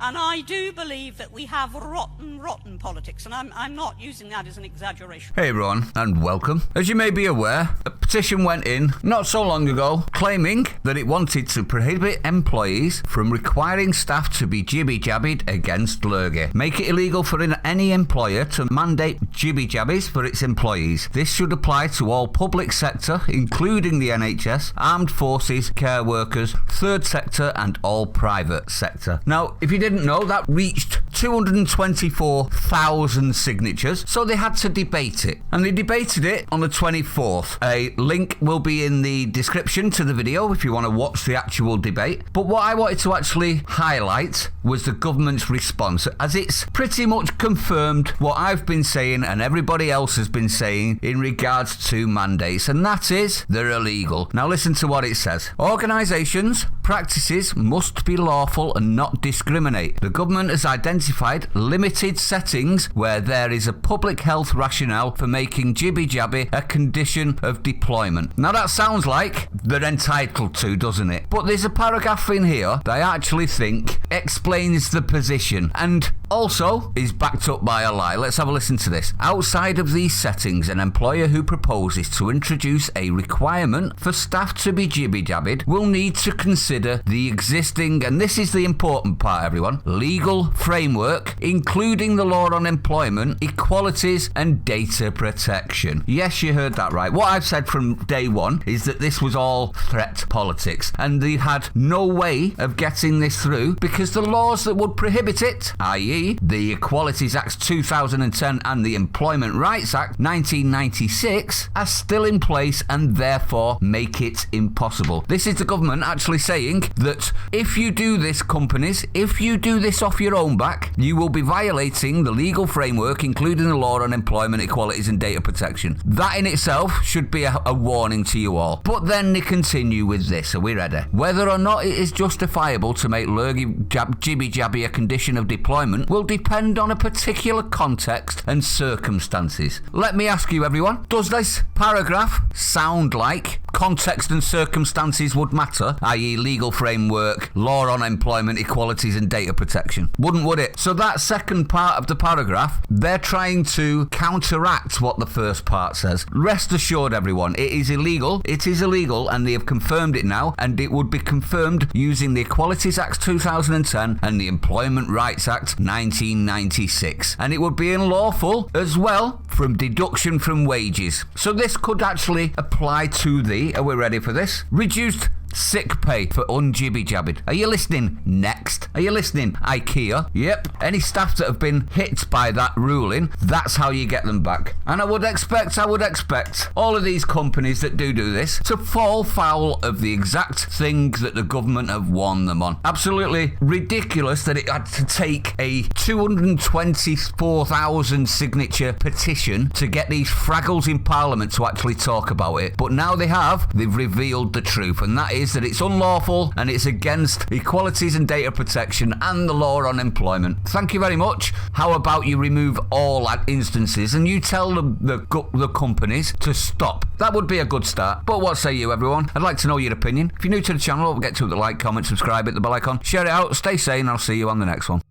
And I do believe that we have rotten politics, and I'm not using that as an exaggeration. Hey everyone, and welcome. As you may be aware, a petition went in not so long ago claiming that it wanted to prohibit employees from requiring staff to be jibby-jabbied against lurgy. Make it illegal for any employer to mandate jibby-jabbies for its employees. This should apply to all public sector, including the NHS, armed forces, care workers, third sector, and all private sector. Now, if you didn't know, that reached 224,000 signatures, so they had to debate it. And they debated it on the 24th. A link will be in the description to the video if you want to watch the actual debate. But what I wanted to actually highlight was the government's response, as it's pretty much confirmed what I've been saying and everybody else has been saying in regards to mandates, and that is they're illegal. Now listen to what it says. Organisations' practices must be lawful and not discriminate. The government has identified limited settings where there is a public health rationale for making jibby-jabby a condition of deployment. Now that sounds like they're entitled to, doesn't it? But there's a paragraph in here that I actually think explains the position and also is backed up by a lie. Let's have a listen to this. Outside of these settings, an employer who proposes to introduce a requirement for staff to be jibby-jabbied will need to consider the existing, and this is the important part everyone, legal framework, including the law on employment, equalities and data protection. Yes, you heard that right. What I've said from day one is that this was all threat politics and they had no way of getting this through because the laws that would prohibit it, i.e. the Equalities Act 2010 and the Employment Rights Act 1996, are still in place and therefore make it impossible. This is the government actually saying that if you do this, companies, if you do this off your own back, you will be violating the legal framework, including the law on employment, equalities and data protection. That in itself should be a warning to you all. But then they continue with this. Are we ready? Whether or not it is justifiable to make jibby-jabby a condition of deployment will depend on a particular context and circumstances. Let me ask you everyone, does this paragraph sound like context and circumstances would matter, i.e. legal framework, law on employment, equalities and data protection? Wouldn't, would it? So that second part of the paragraph, they're trying to counteract what the first part says. Rest assured everyone, it is illegal, and they have confirmed it now, and it would be confirmed using the Equalities Act 2010 and the Employment Rights Act 1996. And it would be unlawful as well from deduction from wages. So this could actually apply to the, are we ready for this? Reduced sick pay for unjibby-jabbied. Are you listening? Next. Are you listening? IKEA. Yep. Any staff that have been hit by that ruling, that's how you get them back. And I would expect all of these companies that do this to fall foul of the exact thing that the government have warned them on. Absolutely ridiculous that it had to take a 224,000 signature petition to get these fraggles in Parliament to actually talk about it. But now they've revealed the truth, and that is that it's unlawful and it's against equalities and data protection and the law on employment. Thank you very much. How about you remove all instances and you tell the companies to stop? That would be a good start. But what say you everyone? I'd like to know your opinion. If you're new to the channel, don't forget to hit the like, comment, subscribe, hit the bell icon, share it out, stay sane, I'll see you on the next one.